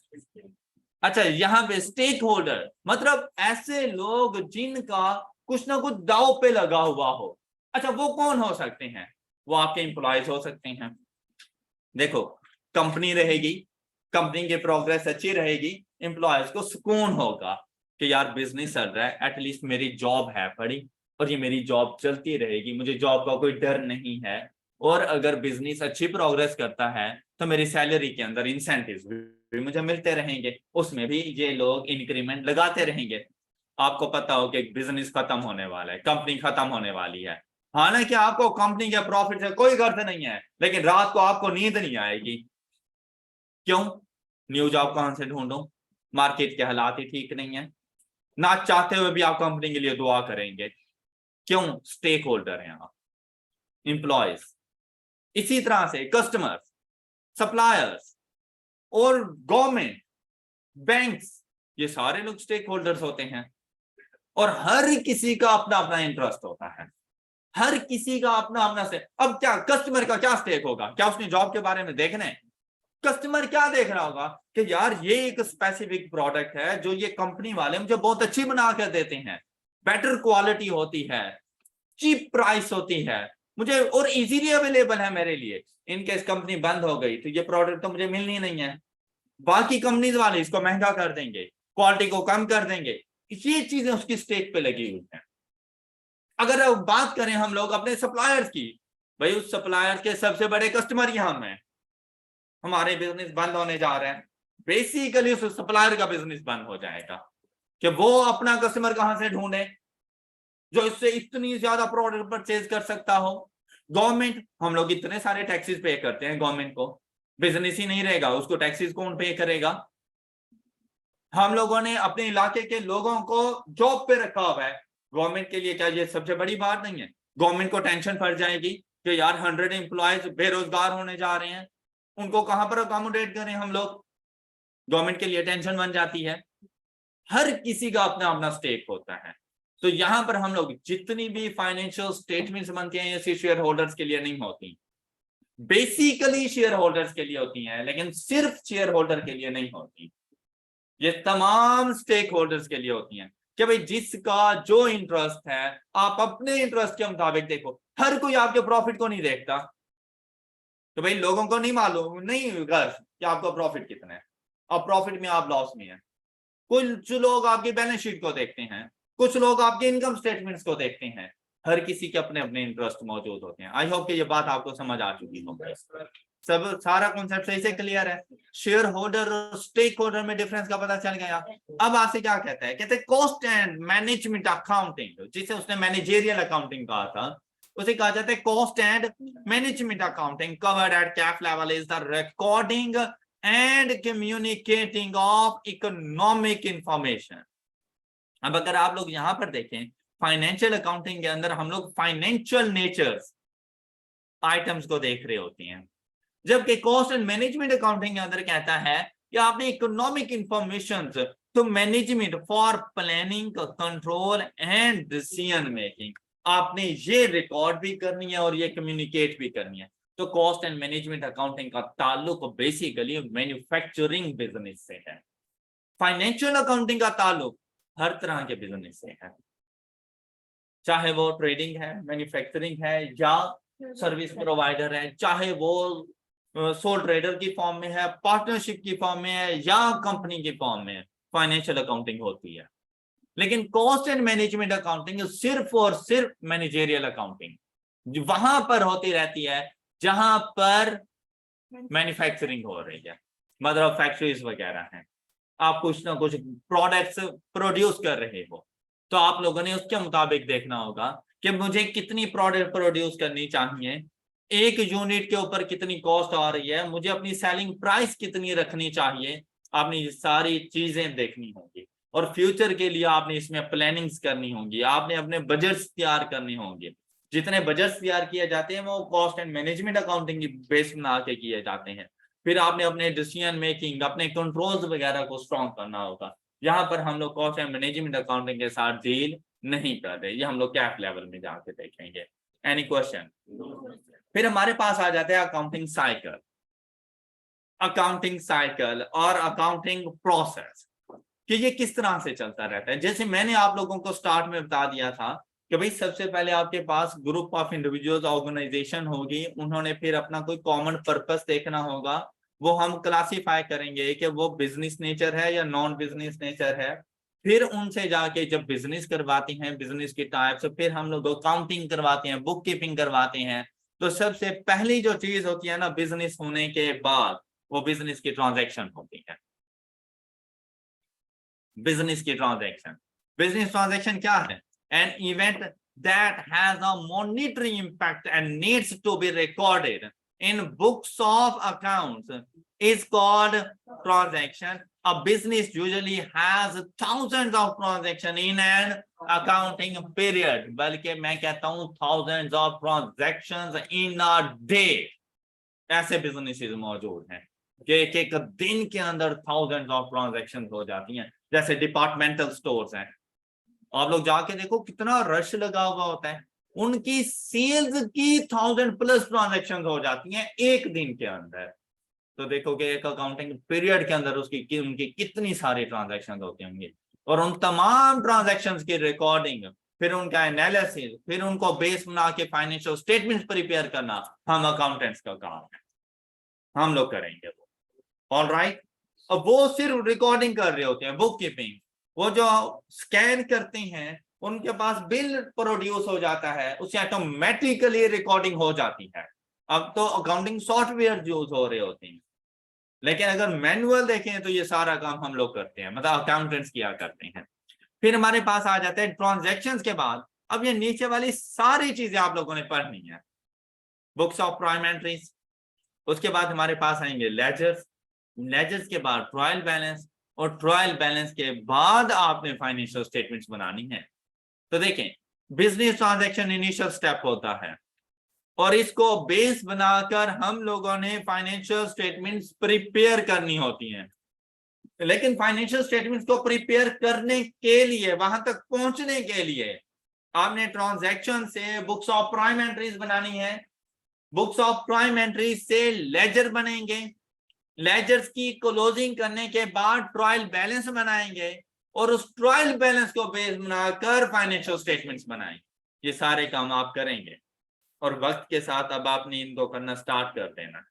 अच्छा, यहाँ पे स्टेक होल्डर मतलब ऐसे लोग जिनका कुछ ना कुछ दांव पे लगा हुआ हो। अच्छा वो कौन हो सकते हैं? वो आपके एम्प्लॉयज हो सकते हैं। देखो कंपनी रहेगी, कंपनी की प्रोग्रेस अच्छी रहेगी, एम्प्लॉयज को सुकून होगा कि यार बिजनेस चल रहा है, एटलीस्ट मेरी जॉब है पड़ी और ये मेरी जॉब चलती रहेगी, मुझे जॉब का कोई डर नहीं है। और अगर बिजनेस अच्छी प्रोग्रेस करता है तो मेरी सैलरी के अंदर इंसेंटिव्स भी मुझे मिलते रहेंगे, उसमें भी ये लोग इंक्रीमेंट लगाते रहेंगे। आपको पता हो कि बिजनेस खत्म होने वाला है, कंपनी खत्म होने वाली है, हालांकि आपको कंपनी के प्रॉफिट से कोई गर्ज नहीं है, लेकिन रात को आपको नींद नहीं आएगी। क्यों? न्यू जॉब कहां से ढूंढूं, मार्केट के हालात ही ठीक नहीं है। ना चाहते हुए भी आप कंपनी के लिए दुआ करेंगे। क्यों? स्टेक होल्डर हैं आप, एम्प्लॉयज, इसी तरह से कस्टमर्स, सप्लायर्स और गवर्नमेंट, बैंक्स, ये सारे लोग स्टेक होल्डर्स होते हैं। और हर किसी का अपना अपना इंटरेस्ट होता है, हर किसी का अपना अपना से। अब क्या कस्टमर का क्या स्टेक होगा? क्या उसने जॉब के बारे में देखना है? कस्टमर क्या देख रहा होगा कि यार ये एक स्पेसिफिक प्रोडक्ट है जो ये कंपनी वाले मुझे बहुत अच्छी बना कर देते हैं, बेटर क्वालिटी होती है, चीप प्राइस होती है मुझे और इजीली अवेलेबल है मेरे लिए। इनकेस कंपनी बंद हो गई तो ये प्रोडक्ट तो मुझे मिलनी नहीं है, बाकी कंपनीज वाले इसको महंगा कर देंगे, क्वालिटी को कम कर देंगे। ये चीजें उसकी स्टेक पे लगी हुई हैं। अगर अब बात करें हम लोग अपने सप्लायर्स की, भाई उस सप्लायर के सबसे बड़े कस्टमर ही हम हैं, हमारे बिजनेस बंद होने जा रहे हैं, बेसिकली उस सप्लायर का बिजनेस बंद हो जाएगा कि वो अपना कस्टमर कहां से ढूंढे जो इससे इतनी ज्यादा प्रोडक्ट परचेज कर सकता हो। गवर्नमेंट, हम लोग इतने सारे टैक्सेस पे करते हैं गवर्नमेंट को, बिजनेस ही नहीं रहेगा उसको टैक्सेस कौन पे करेगा? हम लोगों ने अपने इलाके के लोगों को जॉब पे रखा हुआ है, गवर्नमेंट के लिए क्या ये सबसे बड़ी बात नहीं है? गवर्नमेंट को टेंशन पड़ जाएगी कि यार 100 एम्प्लॉयज बेरोजगार होने जा रहे हैं, उनको कहां पर अकोमोडेट करें हम लोग? गवर्नमेंट के लिए टेंशन बन जाती है। हर किसी का अपना अपना स्टेक होता है। तो यहां पर हम लोग जितनी भी फाइनेंशियल स्टेटमेंट्स बनती हैं ये शेयर होल्डर्स के लिए नहीं होती, बेसिकली शेयर होल्डर्स के लिए होती हैं, लेकिन सिर्फ शेयर होल्डर के लिए नहीं होती, ये तमाम स्टेक होल्डर्स के लिए होती हैं कि भाई जिसका जो इंटरेस्ट है आप अपने इंटरेस्ट के मुताबिक देखो। हर कोई आपके प्रॉफिट को नहीं देखता, तो भाई लोगों को नहीं मालूम, नहीं गर्व कि आपका प्रॉफिट कितना है, अब प्रॉफिट में आप लॉस में है। कुछ लोग आपकी बैलेंस शीट को देखते हैं, कुछ लोग आपके इनकम स्टेटमेंट्स को देखते हैं, हर किसी के अपने अपने इंटरेस्ट मौजूद होते हैं। आई होप कि ये बात आपको समझ आ चुकी होगी, सब सारा कॉन्सेप्ट सही से क्लियर है। शेयर होल्डर और स्टेक होल्डर में डिफरेंस का पता चल गया। अब आपसे क्या कहता है, कहते हैं कॉस्ट एंड मैनेजमेंट अकाउंटिंग, जिसे उसने मैनेजेरियल अकाउंटिंग कहा था उसे कहा जाता है cost and management accounting. Covered at cap level is the recording and communicating of economic information. अब अगर आप लोग यहां पर देखें फाइनेंशियल अकाउंटिंग के अंदर हम लोग फाइनेंशियल नेचर्स आइटम्स को देख रहे होते हैं, जबकि कॉस्ट एंड मैनेजमेंट अकाउंटिंग के अंदर कहता है कि आपने इकोनॉमिक इंफॉर्मेशन तो management for planning, control and decision making, आपने ये रिकॉर्ड भी करनी है और ये कम्युनिकेट भी करनी है। तो कॉस्ट एंड मैनेजमेंट अकाउंटिंग का ताल्लुक बेसिकली मैन्युफैक्चरिंग बिजनेस से है, फाइनेंशियल अकाउंटिंग का ताल्लुक हर तरह के बिजनेस से है, चाहे वो ट्रेडिंग है, मैन्युफैक्चरिंग है या सर्विस प्रोवाइडर है, चाहे वो सोल ट्रेडर की फॉर्म में है, पार्टनरशिप की फॉर्म में है या कंपनी की फॉर्म में फाइनेंशियल अकाउंटिंग होती है। लेकिन कॉस्ट एंड मैनेजमेंट अकाउंटिंग सिर्फ और सिर्फ मैनेजेरियल अकाउंटिंग वहां पर होती रहती है जहां पर मैन्युफैक्चरिंग हो रही है, मतलब फैक्ट्रीज वगैरह हैं, आप कुछ ना कुछ प्रोडक्ट्स प्रोड्यूस कर रहे हो, तो आप लोगों ने उसके मुताबिक देखना होगा कि मुझे कितनी प्रोडक्ट प्रोड्यूस करनी चाहिए, एक यूनिट के ऊपर कितनी कॉस्ट आ रही है, मुझे अपनी सेलिंग प्राइस कितनी रखनी चाहिए। आपने ये सारी चीजें देखनी होंगी और फ्यूचर के लिए आपने इसमें प्लानिंग्स करनी होंगी, आपने अपने बजट्स तैयार करने होंगे। जितने बजट्स तैयार किए जाते हैं वो कॉस्ट एंड मैनेजमेंट अकाउंटिंग की बेस बना के किए जाते हैं। फिर आपने अपने डिसीजन मेकिंग, अपने कंट्रोल्स वगैरह को स्ट्रॉन्ग करना होगा। यहाँ पर हम लोग कॉस्ट एंड मैनेजमेंट अकाउंटिंग के साथ डील नहीं कर रहे, ये हम लोग कैप लेवल में जाके देखेंगे। Any question? फिर हमारे पास आ जाते हैं अकाउंटिंग साइकिल, अकाउंटिंग साइकिल और अकाउंटिंग प्रोसेस कि ये किस तरह से चलता रहता है। जैसे मैंने आप लोगों को स्टार्ट में बता दिया था कि भाई सबसे पहले आपके पास ग्रुप ऑफ इंडिविजुअल्स ऑर्गेनाइजेशन होगी, उन्होंने फिर अपना कोई कॉमन पर्पस देखना होगा, वो हम क्लासीफाई करेंगे कि वो बिजनेस नेचर है या नॉन बिजनेस नेचर है। फिर उनसे जाके जब बिजनेस करवाती हैं, बिजनेस की टाइप्स, फिर हम लोग अकाउंटिंग करवाते हैं, बुक कीपिंग करवाते हैं। तो सबसे पहली जो चीज होती है ना बिजनेस होने के बाद, वो बिजनेस की ट्रांजैक्शन होती है। बिजनेस की ट्रांजैक्शन, बिजनेस ट्रांजैक्शन क्या है? An event that has a monetary impact and needs to be recorded in books of accounts is called transaction. A business usually has thousands of transactions in an accounting period, बल्कि मैं कहता हूं thousands of transactions in a day। ऐसे businesses मौजूद हैं कि एक एक दिन के अंदर thousands of transactions हो जाती हैं। जैसे डिपार्टमेंटल स्टोर्स हैं, आप लोग जाके देखो कितना रश लगा हुआ होता है, उनकी सेल्स की 1000+ ट्रांजैक्शन हो जाती हैं एक दिन के अंदर। तो देखो कि एक अकाउंटिंग पीरियड के अंदर उसकी उनकी कितनी सारी ट्रांजैक्शन होती होंगी, और उन तमाम ट्रांजैक्शन की रिकॉर्डिंग, फिर उनका एनालिसिस, फिर उनको बेस बना के फाइनेंशियल स्टेटमेंट प्रिपेयर करना हम अकाउंटेंट्स का काम है, हम लोग करेंगे वो। ऑलराइट, अब वो सिर्फ रिकॉर्डिंग कर रहे होते हैं, बुक कीपिंग। वो जो स्कैन करते हैं उनके पास बिल प्रोड्यूस हो जाता है, उससे ऑटोमेटिकली रिकॉर्डिंग हो जाती है। अब तो अकाउंटिंग सॉफ्टवेयर यूज हो रहे होते हैं, लेकिन अगर मैनुअल देखें तो ये सारा काम हम लोग करते हैं, मतलब अकाउंटेंट्स किया करते हैं। फिर हमारे पास आ जाते हैं ट्रांजैक्शंस के बाद। अब ये नीचे वाली सारी चीजें आप लोगों ने पढ़नी है, बुक्स ऑफ प्राइम एंट्रीज। उसके बाद हमारे पास आएंगे लेजर्स, लेजर्स के बाद ट्रायल बैलेंस, और ट्रायल बैलेंस के बाद आपने फाइनेंशियल स्टेटमेंट्स बनानी है। तो देखें, बिजनेस ट्रांजैक्शन इनिशियल स्टेप होता है, और इसको बेस बनाकर हम लोगों ने फाइनेंशियल स्टेटमेंट्स प्रिपेयर करनी होती हैं। लेकिन फाइनेंशियल स्टेटमेंट्स को प्रिपेयर करने के लिए, वहां तक पहुंचने के लिए, आपने ट्रांजैक्शन से बुक्स ऑफ प्राइम एंट्रीज बनानी है, बुक्स ऑफ प्राइम एंट्रीज से लेजर बनेंगे, लेजर्स की क्लोजिंग करने के बाद ट्रायल बैलेंस बनाएंगे, और उस ट्रायल बैलेंस को बेस बनाकर फाइनेंशियल स्टेटमेंट्स बनाएंगे। ये सारे काम आप करेंगे, और वक्त के साथ अब आपने इनको करना स्टार्ट कर देना।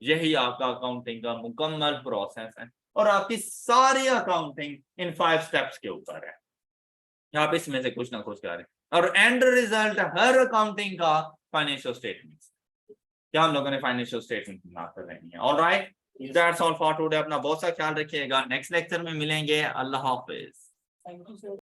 यही आपका अकाउंटिंग का मुकम्मल प्रोसेस है, और आपकी सारी अकाउंटिंग इन 5 स्टेप्स के ऊपर है। आप इसमें से कुछ ना कुछ करें, और एंड रिजल्ट हर अकाउंटिंग का फाइनेंशियल स्टेटमेंट्स। क्या हम लोगों ने फाइनेंशियल स्टेटमेंट बना कर लेनी है। Alright, that's all for today. अपना बहुत सा ख्याल रखिएगा, नेक्स्ट लेक्चर में मिलेंगे। अल्लाह हाफिज।